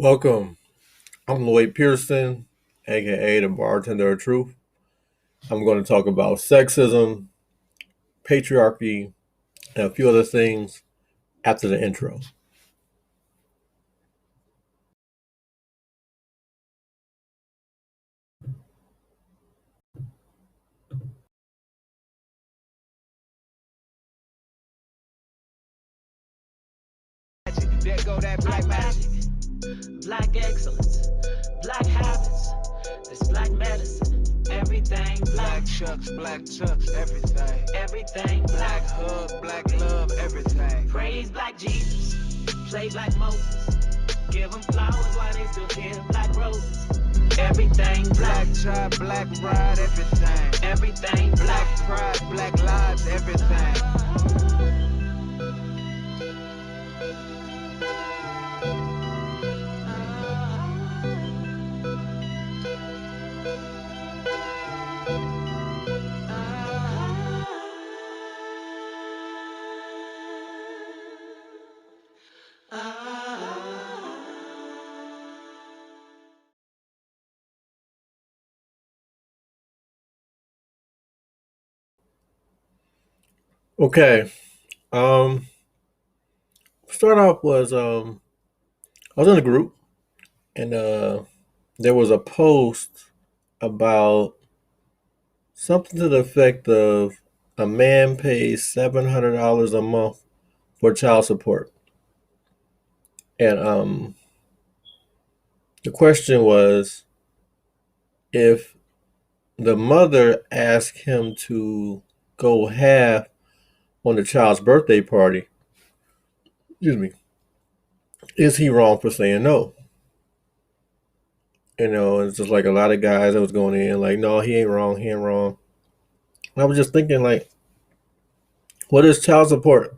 Welcome. I'm Lloyd Pearson, aka the Bartender of Truth. I'm going to talk about sexism, patriarchy, and a few other things after the intro. There go that black magic, black excellence, black habits, this black medicine, everything black chucks, everything black hug, black love, everything. Praise black Jesus, play black Moses, give them flowers while they still here, black roses. Everything black tribe, black ride, everything black pride, black lives, everything. Okay. Um, Start off was I was in a group and there was a post about something to the effect of a man pays $700 a month for child support. And the question was if the mother asked him to go half on the child's birthday party, excuse me, is he wrong for saying no? It's just like a lot of guys that was going in like, no, he ain't wrong. And I was just thinking like, what does child support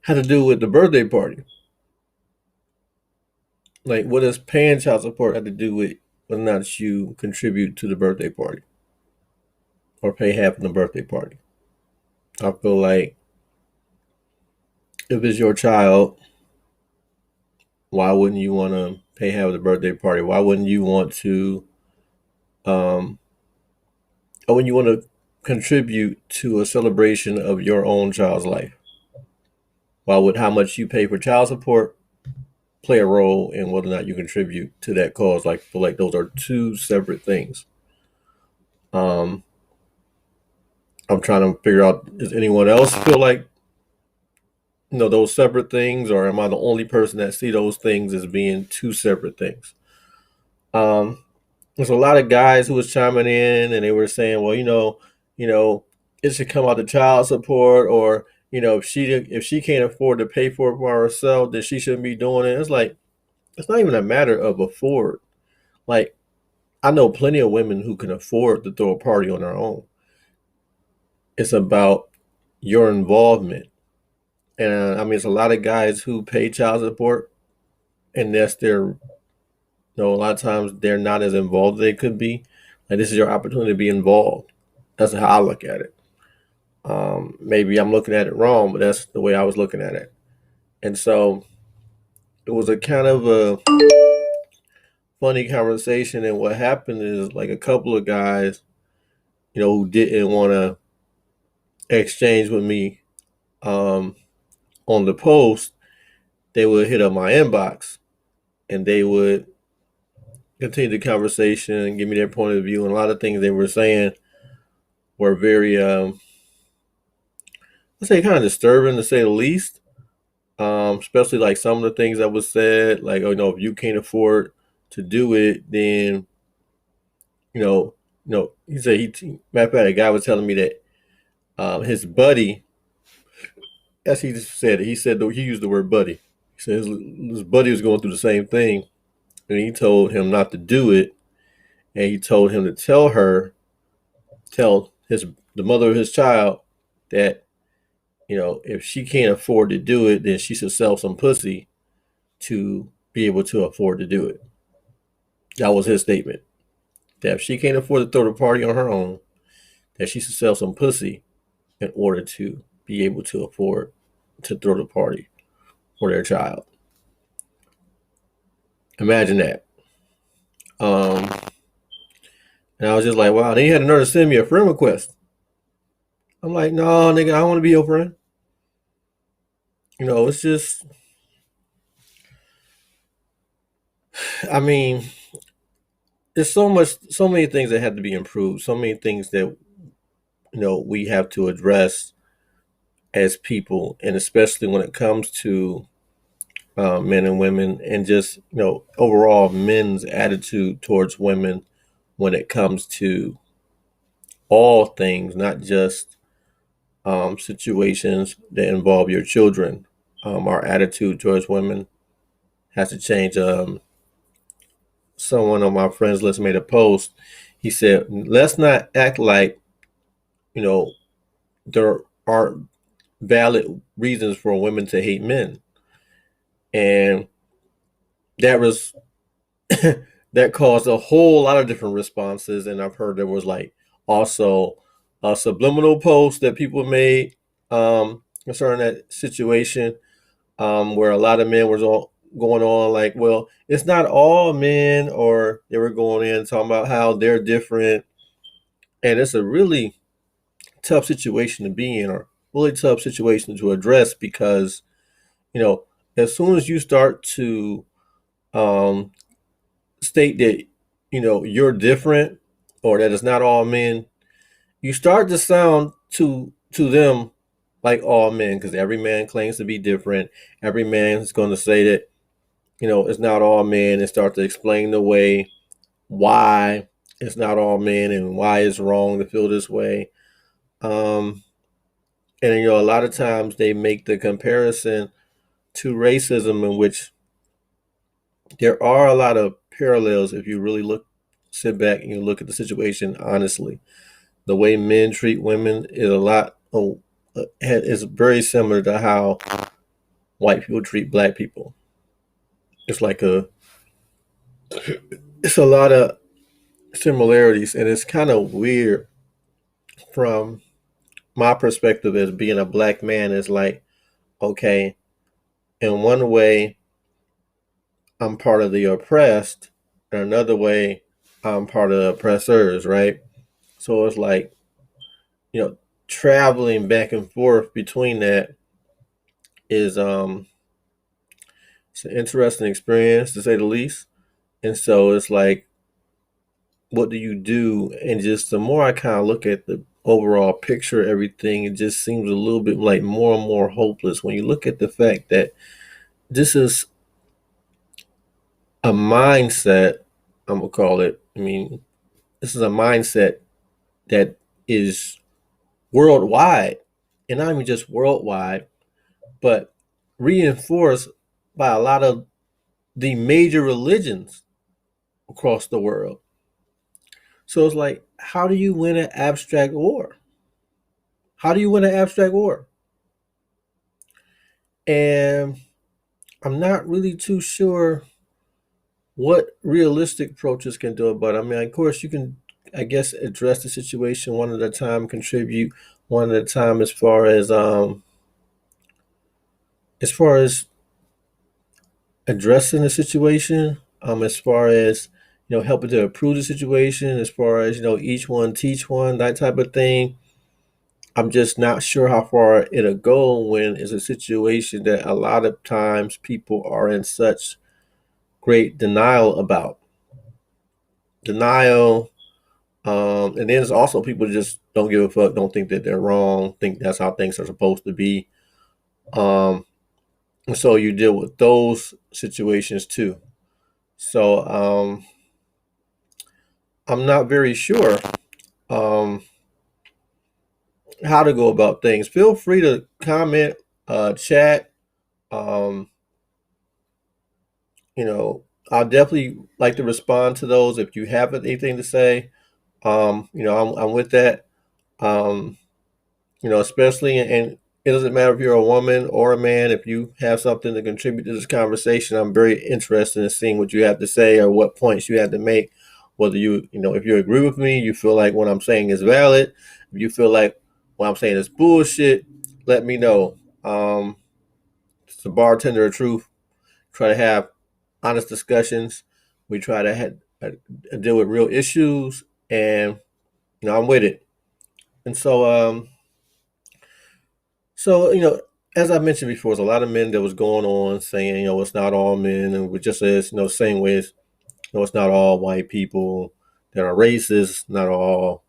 have to do with the birthday party? Like, what does paying child support have to do with whether or not you contribute to the birthday party or pay half of the birthday party? I feel like if it's your child, why wouldn't you want to pay half of the birthday party? Why wouldn't you want to um or when you want to contribute to a celebration of your own child's life? Why would how much you pay for child support play a role in whether or not you contribute to that cause? Like, I feel like those are two separate things. Um, I'm trying to figure out, does anyone else feel like those separate things, or am I the only person that see those things as being two separate things? Um, there's a lot of guys who was chiming in and they were saying, well, you know, it should come out the child support, or if she can't afford to pay for it for herself, then she shouldn't be doing it. It's like it's not even a matter of afford. Like, I know plenty of women who can afford to throw a party on their own. It's about your involvement, and I mean, it's a lot of guys who pay child support, and that's their. A lot of times they're not as involved as they could be. Like, this is your opportunity to be involved. That's how I look at it. Maybe I'm looking at it wrong, but that's the way I was looking at it. And so it was a kind of a funny conversation. And what happened is like a couple of guys, who didn't want to exchange with me um, on the post, they would hit up my inbox and they would continue the conversation and give me their point of view. And a lot of things they were saying were very, let's say, kind of disturbing to say the least. Especially like some of the things that was said, like, oh, if you can't afford to do it, then he said matter of fact, a guy was telling me that his buddy, as he said, he used the word buddy. He said his buddy was going through the same thing, and he told him not to do it, and he told him to tell the mother of his child that if she can't afford to do it, then she should sell some pussy to be able to afford to do it. That was his statement. That if she can't afford to throw the party on her own, that she should sell some pussy in order to be able to afford to throw the party for their child. Imagine that. Um, and I was just like, wow. Then he had another send me a friend request. I'm like, no, nigga, I don't want to be your friend. It's just, I mean, there's so many things that have to be improved, so many things that we have to address as people, and especially when it comes to men and women, and just overall men's attitude towards women when it comes to all things, not just situations that involve your children. Our attitude towards women has to change. Someone on my friends list made a post. He said, "Let's not act like you know there aren't valid reasons for women to hate men," and that was that caused a whole lot of different responses. And I've heard there was like also a subliminal post that people made concerning that situation, where a lot of men was all going on like, well, it's not all men, or they were going in talking about how they're different. And it's a really tough situation to be in, or really tough situation to address, because you know as soon as you start to um, state that you're different, or that it's not all men, you start to sound to them like all men, because every man claims to be different. Every man is going to say that it's not all men, and start to explain the way why it's not all men and why it's wrong to feel this way. um and a lot of times they make the comparison to racism, in which there are a lot of parallels if you really sit back and you look at the situation honestly. The way men treat women is a lot is very similar to how white people treat black people. It's like it's a lot of similarities, and it's kind of weird from my perspective as being a black man. Is like, okay, in one way I'm part of the oppressed, in another way I'm part of the oppressors, right? So it's like, you know traveling back and forth between that is it's an interesting experience, to say the least. And so it's like, what do you do? And just the more I kind of look at the overall picture of everything, it just seems a little bit like more and more hopeless when you look at the fact that this is a mindset, I'm gonna call it. I mean, this is a mindset that is worldwide, and not even just worldwide, but reinforced by a lot of the major religions across the world. So it's like, how do you win an abstract war? How do you win an abstract war? And I'm not really too sure what realistic approaches can do it. But I mean, of course, you can, I guess, address the situation one at a time, contribute one at a time, as far as addressing the situation, as far as helping to improve the situation, as far as each one teach one, that type of thing. I'm just not sure how far it'll go when it's a situation that a lot of times people are in such great denial about. Denial. And then there's also people who just don't give a fuck, don't think that they're wrong, think that's how things are supposed to be. Um, and so you deal with those situations too. So I'm not very sure um, how to go about things. Feel free to comment, chat. Um, you know, I'll definitely like to respond to those if you have anything to say. I'm with that. Um, especially, and it doesn't matter if you're a woman or a man. If you have something to contribute to this conversation, I'm very interested in seeing what you have to say or what points you have to make. Whether if you agree with me, you feel like what I'm saying is valid. If you feel like what I'm saying is bullshit, let me know. It's the bartender of truth. Try to have honest discussions. We try to deal with real issues, and I'm with it. And so as I mentioned before, there's a lot of men that was going on saying, it's not all men, and we just as same way as it's not all white people that are racist, not all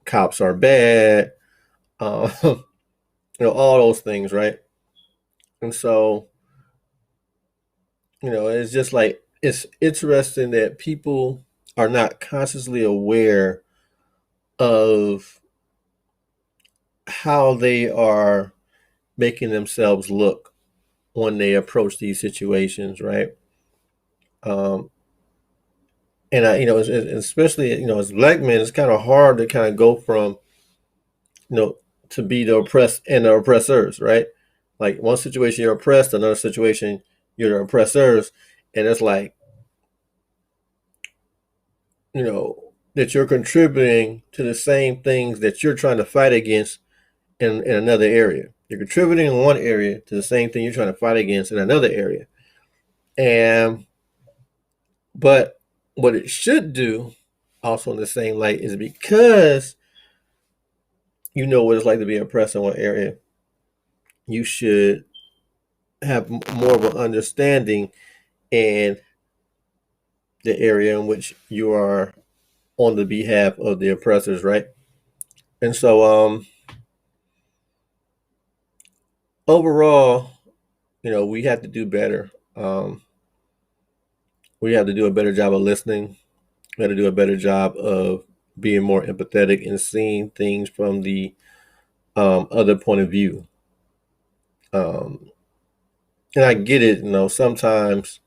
cops are bad, all those things, right? And so it's just like it's interesting that people are not consciously aware of how they are making themselves look when they approach these situations, right? Um, and especially as black men, it's kind of hard to kind of go from you know to be the oppressed and the oppressors, right? Like one situation you're oppressed, another situation you're the oppressors, and it's like that you're contributing to the same things that you're trying to fight against in another area. You're contributing in one area to the same thing you're trying to fight against in another area. And but what it should do, also in the same light, is because you know what it's like to be oppressed in one area, you should have more of an understanding in the area in which you are on the behalf of the oppressors, right? And so overall, we have to do better. We have to do a better job of listening. We have to do a better job of being more empathetic and seeing things from the other point of view. Um, and I get it. Sometimes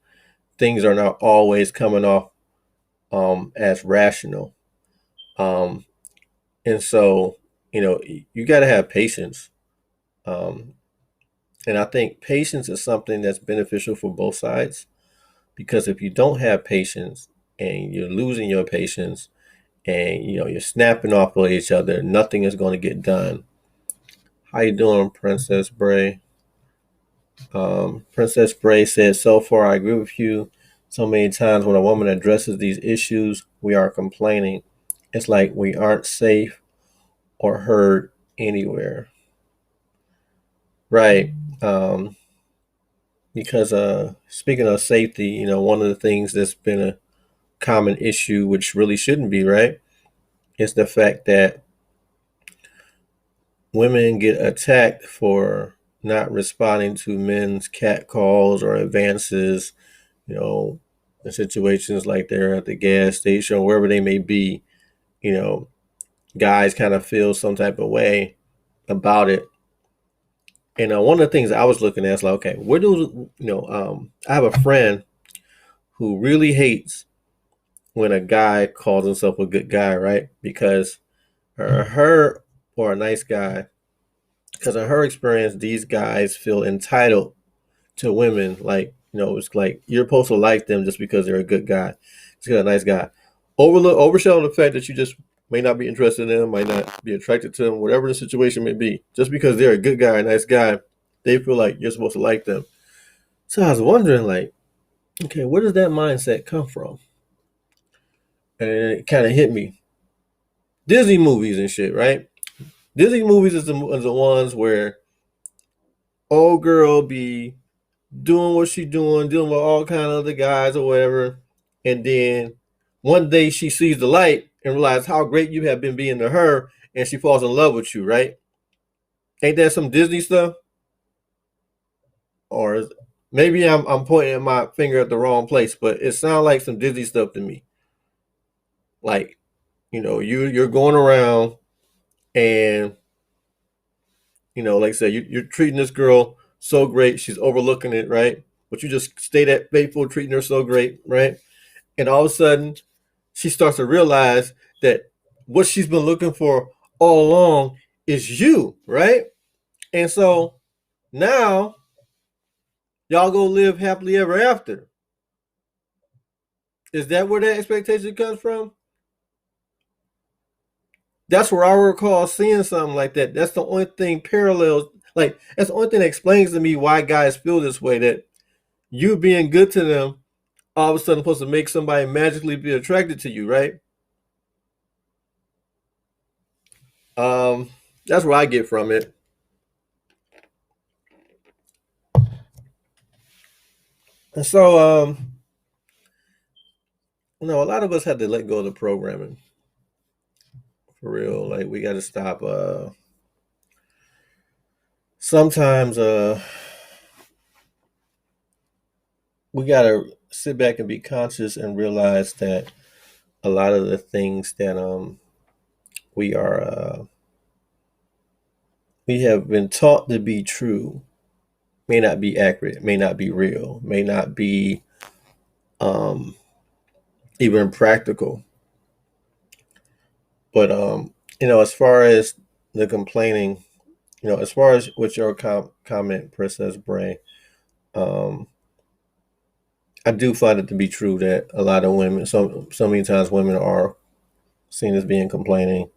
things are not always coming off as rational. Um, and so, you got to have patience. Um, and I think patience is something that's beneficial for both sides, because if you don't have patience and you're losing your patience and you're snapping off of each other, nothing is going to get done. How you doing, Princess Bray? Princess Bray said, "So far, I agree with you. So many times when a woman addresses these issues, we are complaining. It's like we aren't safe or heard anywhere." Right. Um, because speaking of safety, one of the things that's been a common issue, which really shouldn't be, right, is the fact that women get attacked for not responding to men's catcalls or advances, you know, in situations like they're at the gas station or wherever they may be. you know, Guys kind of feel some type of way about it. And one of the things I was looking at is like, okay, where do I have a friend who really hates when a guy calls himself a good guy, right? Because her or a nice guy, because in her experience, these guys feel entitled to women. Like, it's like you're supposed to like them just because they're a good guy, just because a nice guy. Overshadow the fact that you just may not be interested in them, might not be attracted to them, whatever the situation may be. Just because they're a good guy, a nice guy, they feel like you're supposed to like them. So I was wondering, like, okay, where does that mindset come from? And it kind of hit me. Disney movies and shit, right? Disney movies is the ones where old girl be doing what she doing, dealing with all kind of other guys or whatever, and then one day she sees the light and realizes how great you have been being to her, and she falls in love with you, right? Ain't that some Disney stuff? Or maybe I'm pointing my finger at the wrong place, but it sounds like some Disney stuff to me. Like, you're going around and like I said, you're treating this girl so great, she's overlooking it, right? But you just stay that faithful, treating her so great, right? And all of a sudden, she starts to realize that what she's been looking for all along is you, right? And so now y'all go live happily ever after. Is that where that expectation comes from? That's where I recall seeing something like that. That's the only thing parallels, like, that's the only thing that explains to me why guys feel this way. That You being good to them all of a sudden supposed to make somebody magically be attracted to you, right? Um, that's what I get from it. And so, a lot of us had to let go of the programming for real. Like we got to stop. Sometimes, we got to sit back and be conscious and realize that a lot of the things that we are we have been taught to be true may not be accurate, may not be real, may not be um, even practical. But as far as the complaining, as far as with your comment, Princess Bray, um, I do find it to be true that a lot of women, so many times, women are seen as being complaining,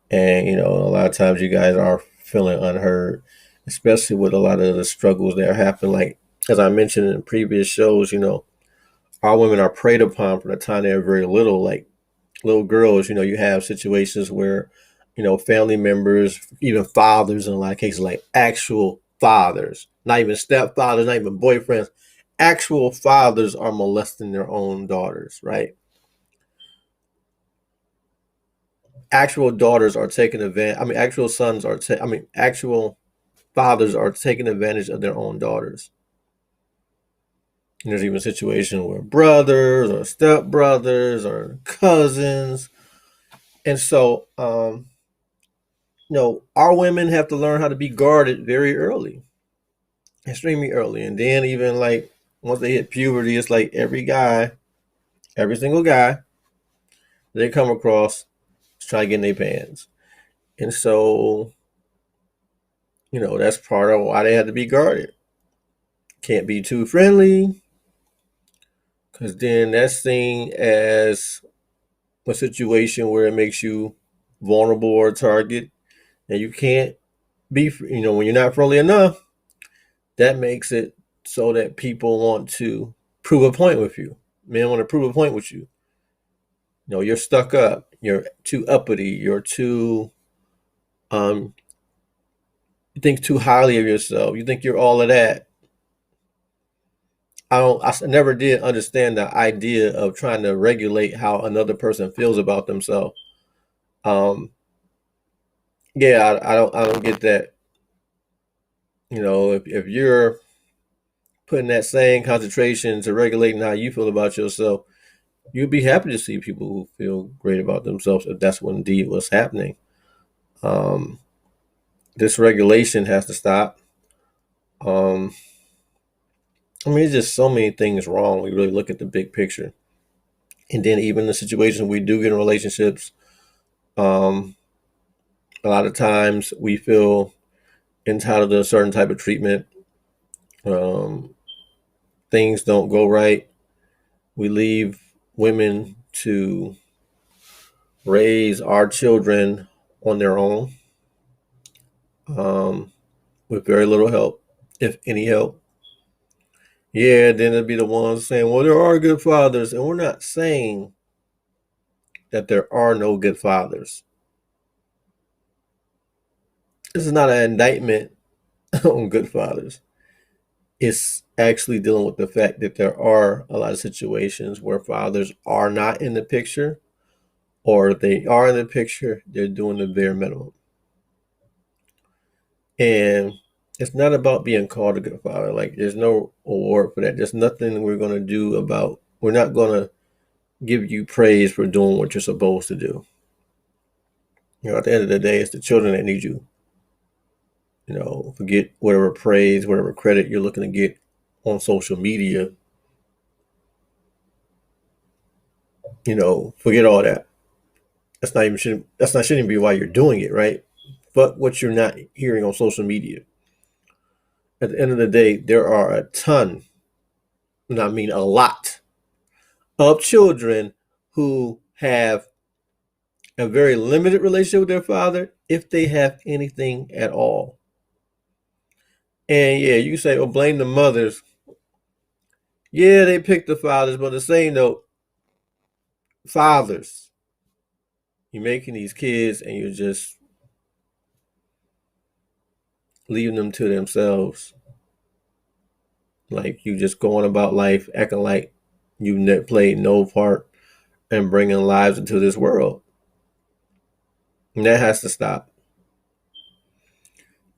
and a lot of times you guys are feeling unheard, especially with a lot of the struggles that are happening. Like as I mentioned in previous shows, our women are preyed upon from the time they're very little. Like little girls, you have situations where, family members, even fathers in a lot of cases, like actual fathers, not even stepfathers, not even boyfriends, actual fathers are molesting their own daughters, right? Actual daughters are taking advantage. I mean, actual sons are. Actual fathers are taking advantage of their own daughters. And there's even situations where brothers or stepbrothers or cousins, and so our women have to learn how to be guarded very early, extremely early. And then even like once they hit puberty, it's like every guy, every single guy they come across is trying to get in their pants. And so, that's part of why they had to be guarded. Can't be too friendly, because then that's seen as a situation where it makes you vulnerable or a target. And you can't be, when you're not friendly enough, that makes it so that people want to prove a point with you. Men want to prove a point with you. You're stuck up. You're too uppity. You're too um. You think too highly of yourself. You think you're all of that. I don't. I never did understand the idea of trying to regulate how another person feels about themselves. Um. Yeah, I don't. I don't get that. If you're putting that same concentration to regulating how you feel about yourself, you'd be happy to see people who feel great about themselves if that's what indeed was happening. Um, this regulation has to stop. Um, it's just so many things wrong. We really look at the big picture, and then even the situations we do get in relationships, um, a lot of times we feel entitled to a certain type of treatment. Um, things don't go right. We leave women to raise our children on their own, um, with very little help, if any help. Yeah, then it'd be the ones saying, well, there are good fathers. And we're not saying that there are no good fathers. This is not an indictment on good fathers. It's actually dealing with the fact that there are a lot of situations where fathers are not in the picture, or if they are in the picture, they're doing the bare minimum. And it's not about being called a good father. Like, there's no award for that. There's nothing we're going to do about, we're not going to give you praise for doing what you're supposed to do. At the end of the day, it's the children that need you. Forget whatever praise, whatever credit you're looking to get on social media. Forget all that. That's not shouldn't be why you're doing it, right? But what you're not hearing on social media. At the end of the day, there are a ton, and I mean a lot, of children who have a very limited relationship with their father, if they have anything at all. And yeah, you say, "Oh, blame the mothers." Yeah, they pick the fathers, but the same note, fathers, you're making these kids and you're just leaving them to themselves. Like you just going about life acting like you played no part in bringing lives into this world. And that has to stop.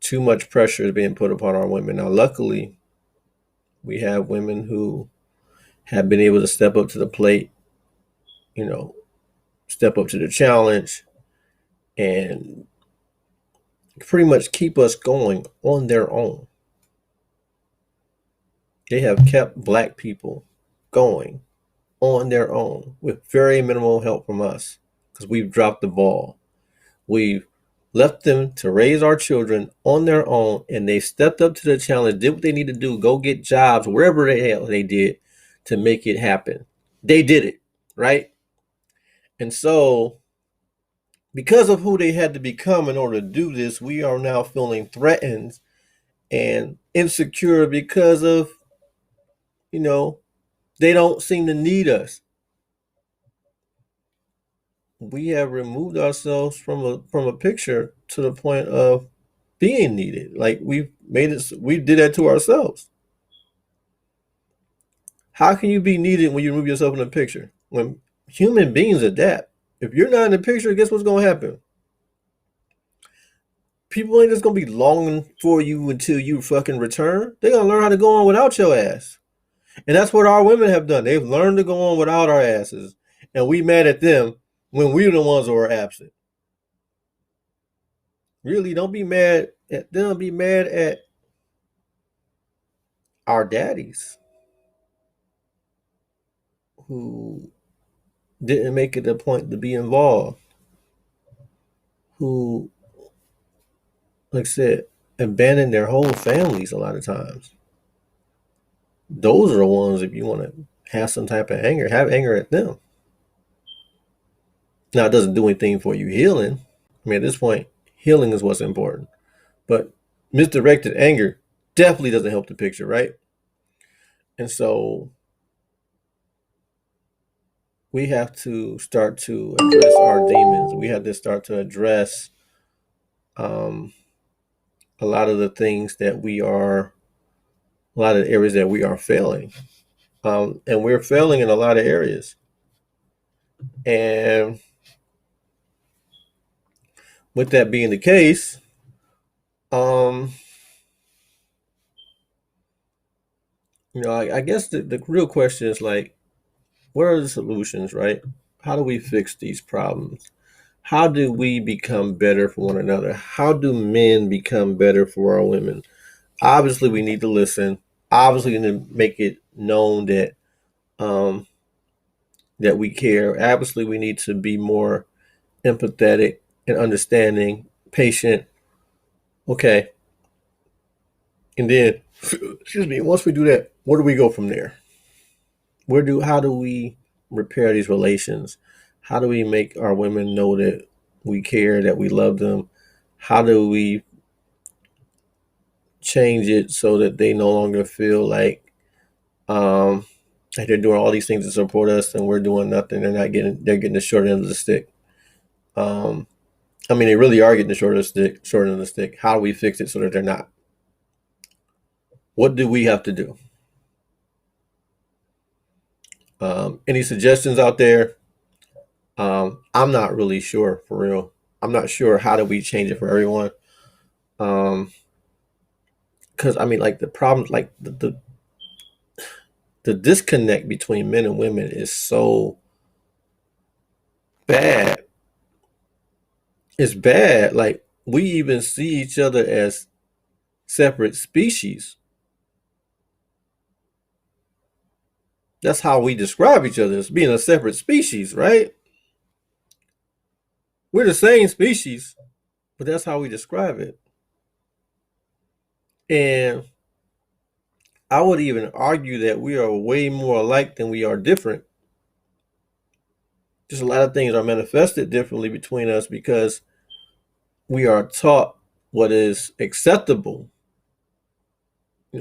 Too much pressure is being put upon our women. Now, luckily, we have women who have been able to step up to the plate, you know, step up to the challenge and pretty much keep us going on their own. They have kept black people going on their own with very minimal help from us because we've dropped the ball. We've left them to raise our children on their own, and they stepped up to the challenge, did what they need to do, go get jobs wherever they did to make it happen. They did it, right? And so, because of who they had to become in order to do this, we are now feeling threatened and insecure because of, you know, they don't seem to need us. We have removed ourselves from a picture to the point of being needed. Like we've made it, we did that to ourselves. How can you be needed when you remove yourself in the picture? When human beings adapt. If you're not in the picture, guess what's going to happen? People ain't just going to be longing for you until you fucking return. They're going to learn how to go on without your ass. And that's what our women have done. They've learned to go on without our asses. And we mad at them when we're the ones who are absent. Really, don't be mad at them. Be mad at our daddies who didn't make it a point to be involved, who, like I said, abandon their whole families a lot of times. Those are the ones, if you want to have some type of anger, have anger at them. Now, it doesn't do anything for you healing. I mean, at this point, healing is what's important. But misdirected anger definitely doesn't help the picture, right? And so we have to start to address our demons. We have to start to address um, a lot of the things that we are, a lot of the areas that we are failing. And we're failing in a lot of areas. And with that being the case, um, I guess the real question is like, what are the solutions, right? How do we fix these problems? How do we become better for one another? How do men become better for our women? Obviously, we need to listen. Obviously, we need to make it known um, that we care. Obviously, we need to be more empathetic and understanding, patient. Okay, and then, excuse me. Once we do that, where do we go from there? How do we repair these relations? How do we make our women know that we care, that we love them? How do we change it so that they no longer feel um, like they're doing all these things to support us and we're doing nothing? They're getting the short end of the stick. Um, I mean, they really are getting the short end of the stick. How do we fix it so that they're not? What do we have to do? Any suggestions out there? I'm not really sure for real. I'm not sure how do we change it for everyone. Um, because I mean, like the problems, like the disconnect between men and women is so bad. It's bad. Like we even see each other as separate species. That's how we describe each other as being a separate species, right? We're the same species, but that's how we describe it. And I would even argue that we are way more alike than we are different. Just a lot of things are manifested differently between us because we are taught what is acceptable.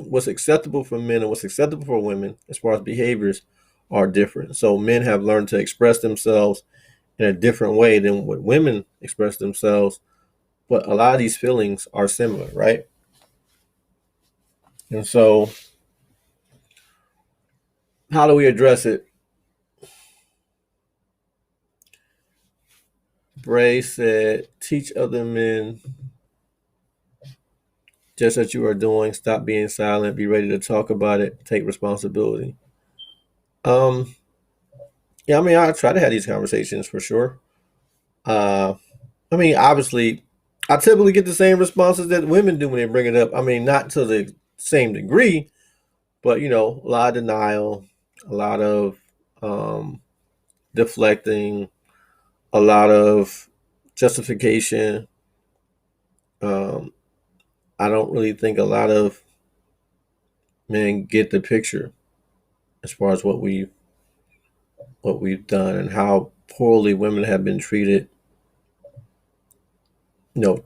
what's acceptable for men and what's acceptable for women as far as behaviors are different. So men have learned to express themselves in a different way than what women express themselves, but a lot of these feelings are similar, right? And so, how do we address it? Bray said, teach other men just as you are doing. Stop being silent. Be ready to talk about it. Take responsibility. Um, yeah, I mean, I try to have these conversations for sure. Uh, I mean, obviously, I typically get the same responses that women do when they bring it up. I mean, not to the same degree, but a lot of denial, a lot of um, deflecting, a lot of justification. Um, I don't really think a lot of men get the picture as far as what we've done and how poorly women have been treated.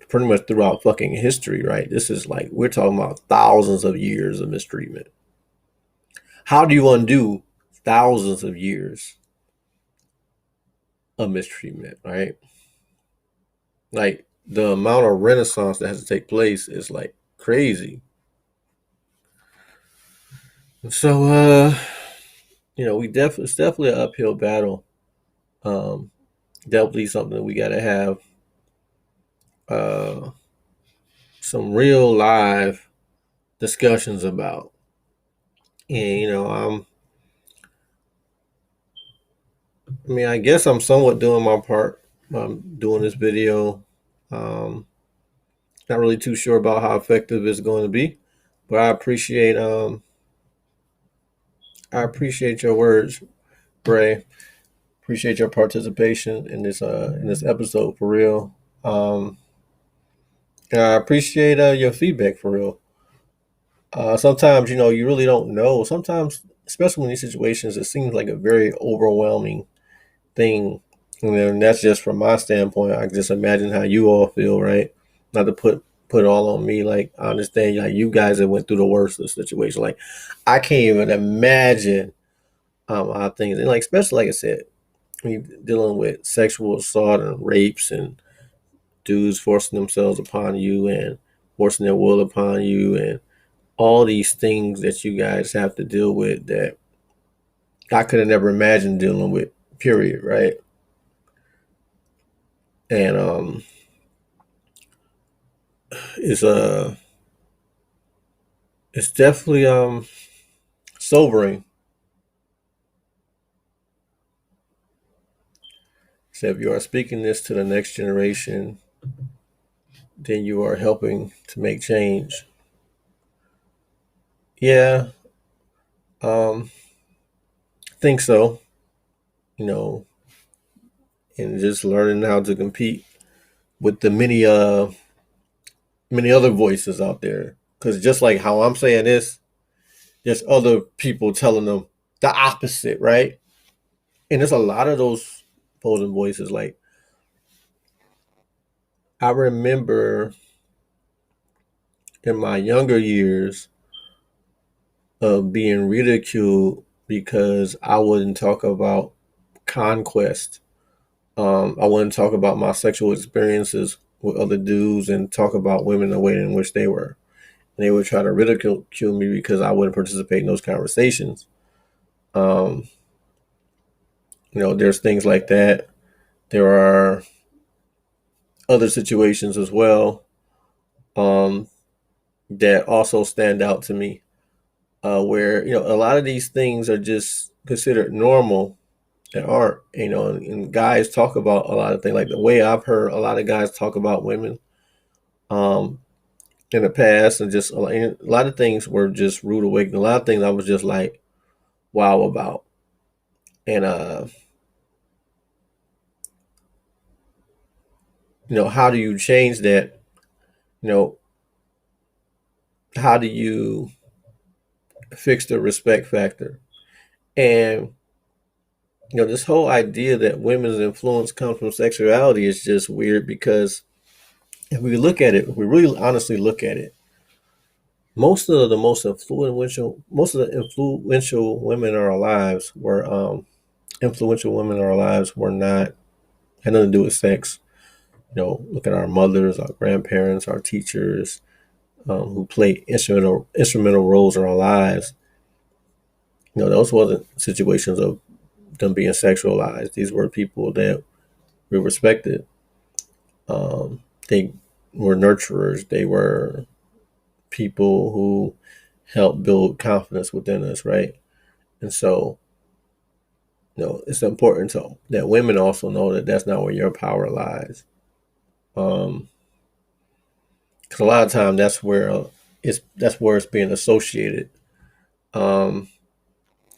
Pretty much throughout fucking history, right? This is like we're talking about thousands of years of mistreatment. How do you undo thousands of years of mistreatment, right? Like the amount of renaissance that has to take place is like crazy. So we definitely it's definitely an uphill battle. Um Definitely something that we gotta have uh some real live discussions about. And I mean I guess I'm somewhat doing my part. I'm doing this video. Um Not really too sure about how effective it's going to be, but I appreciate your words, Bray. Appreciate your participation in this episode for real. And I appreciate your feedback for real. Sometimes you really don't know. Sometimes, especially in these situations, it seems like a very overwhelming thing. And then that's just from my standpoint. I can just imagine how you all feel, right? Not to put it all on me. Like I understand, like you guys that went through the worst of the situation. Like I can't even imagine how things, and like especially like I said, when you're dealing with sexual assault and rapes and dudes forcing themselves upon you and forcing their will upon you and all these things that you guys have to deal with that I could have never imagined dealing with. Period. Right. And it's it's definitely sobering. So if you are speaking this to the next generation, then you are helping to make change. Yeah, I think so. You know, and just learning how to compete with the many other voices out there. Because just like how I'm saying this, there's other people telling them the opposite, right? And there's a lot of those opposing voices. Like I remember in my younger years of being ridiculed because I wouldn't talk about conquest. I wouldn't talk about my sexual experiences with other dudes and talk about women the way in which they were. And they would try to ridicule me because I wouldn't participate in those conversations. Um, there's things like that. There are other situations as well um, that also stand out to me, where a lot of these things are just considered normal that aren't. And guys talk about a lot of things, like the way I've heard a lot of guys talk about women um, in the past, and just a lot of things were just rude awakening. A lot of things I was just like wow about, and how do you change that? You know, how do you fix the respect factor? And this whole idea that women's influence comes from sexuality is just weird because if we really honestly look at it, most of the influential women in our lives were influential women in our lives were not had nothing to do with sex. Look at our mothers, our grandparents, our teachers, who played instrumental roles in our lives. Those wasn't situations of them being sexualized. These were people that we respected. They were nurturers. They were people who helped build confidence within us, right? And so, it's important that women also know that that's not where your power lies. Because a lot of time that's where it's being associated. Um,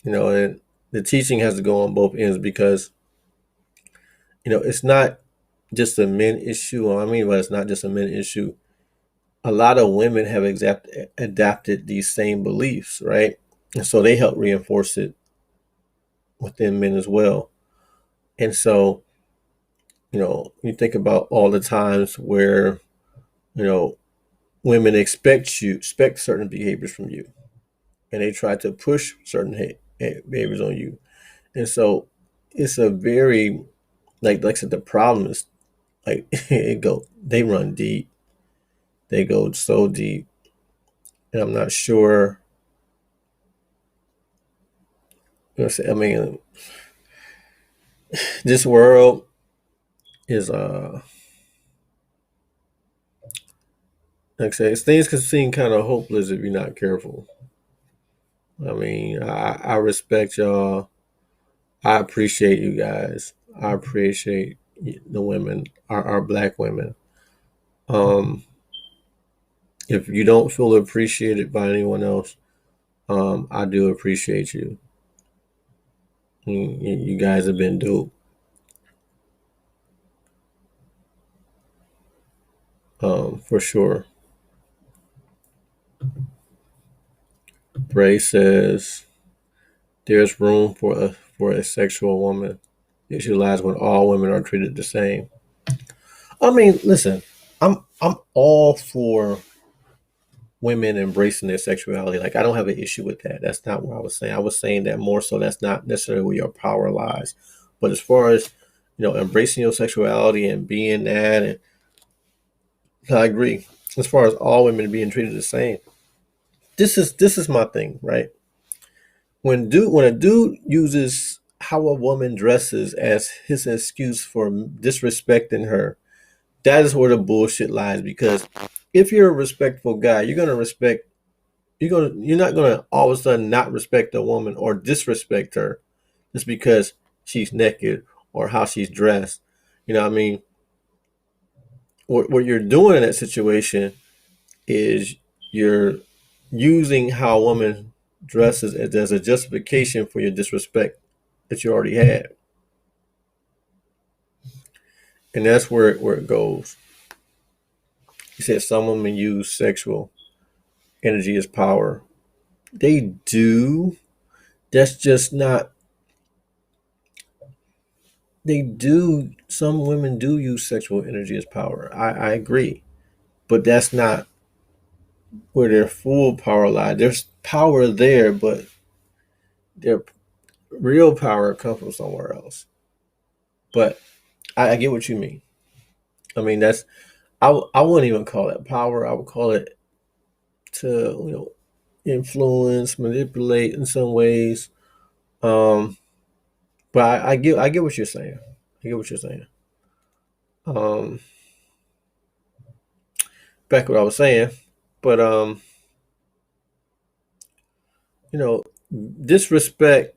and the teaching has to go on both ends because it's not just a men issue. I mean, but it's not just a men issue. A lot of women have adapted these same beliefs, right? And so they help reinforce it within men as well. And so, you think about all the times where, you know, women expect certain behaviors from you, and they try to push certain behaviors on you. And so it's a very, like I said, the problem is like they run deep, they go so deep, and I'm not sure. I mean, this world is like I say, things can seem kind of hopeless if you're not careful. I mean, I respect y'all. I appreciate you guys. I appreciate the women, our black women. Um, if you don't feel appreciated by anyone else, I do appreciate you. You guys have been dope, for sure. Bray says there's room for a sexual woman. The issue lies when all women are treated the same. I mean, listen, I'm all for women embracing their sexuality. Like, I don't have an issue with that. That's not what I was saying. I was saying that more so that's not necessarily where your power lies. But as far as embracing your sexuality and being that, and I agree. As far as all women being treated the same, this is my thing, right? When a dude uses how a woman dresses as his excuse for disrespecting her, that is where the bullshit lies. Because if you're a respectful guy, you're not gonna all of a sudden not respect a woman or disrespect her just because she's naked or how she's dressed. I mean, what you're doing in that situation is you're using how a woman dresses as a justification for your disrespect that you already had, and that's where it goes. You said some women use sexual energy as power. They do. That's just not. They do. Some women do use sexual energy as power. I agree, but that's not where their full power lies. There's power there, but their real power comes from somewhere else. But I get what you mean. I mean, I wouldn't even call it power. I would call it to influence, manipulate in some ways. Um, but I get what you're saying. I get what you're saying. Um, back what I was saying, but disrespect.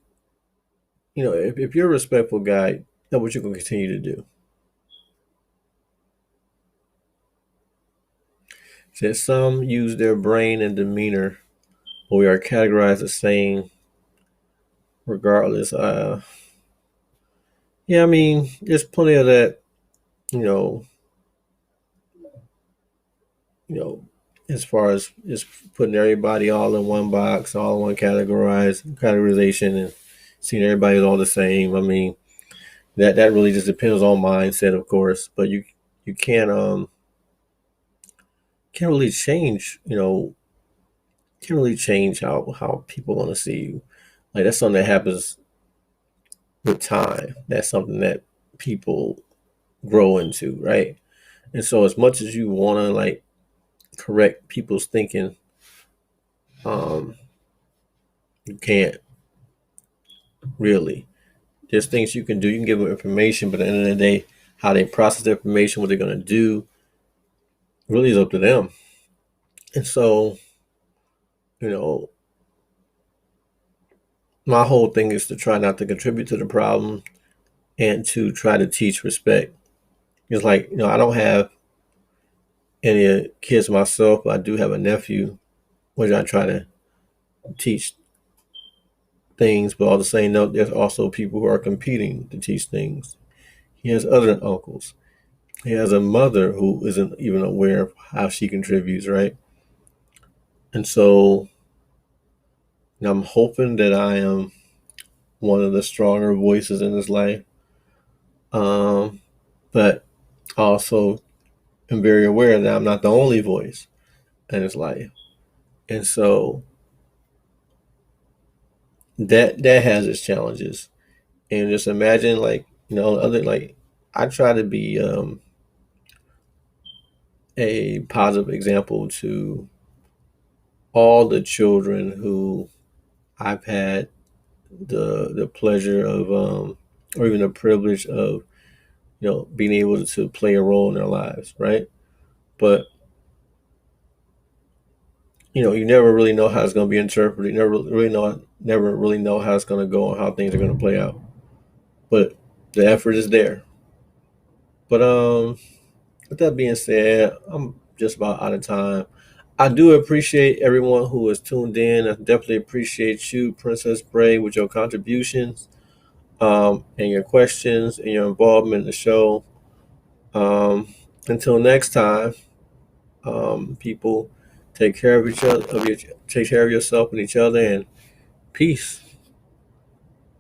If you're a respectful guy, that's what you're gonna continue to do. Says some use their brain and demeanor, but we are categorized the same regardless. Yeah, I mean, there's plenty of that. You know, you know, as far as just putting everybody all in one box, all in one categorization, and seeing everybody all the same. I mean, that really just depends on mindset, of course. But you can't really change can really change how people want to see you. Like that's something that happens with time. That's something that people grow into, right? And so as much as you want to like correct people's thinking, um, you can't really. There's things you can do. You can give them information, but at the end of the day, how they process the information, what they're going to do, really is up to them. And so, you know, my whole thing is to try not to contribute to the problem and to try to teach respect. It's like, I don't have any kids myself, but I do have a nephew, which I try to teach things, but on the same note, there's also people who are competing to teach things. He has other uncles. He has a mother who isn't even aware of how she contributes, right? And so I'm hoping that I am one of the stronger voices in his life. Um, but also am very aware that I'm not the only voice in his life. And so that has its challenges. And just imagine like, other like I try to be a positive example to all the children who I've had the pleasure of or even the privilege of being able to play a role in their lives, right? But you never really know how it's going to be interpreted. You never really know how it's going to go and how things are going to play out. But the effort is there. But with that being said, I'm just about out of time. I do appreciate everyone who has tuned in. I definitely appreciate you, Princess Bray, with your contributions, and your questions and your involvement in the show. Um, until next time, people, take care of each other, take care of yourself and each other, and peace.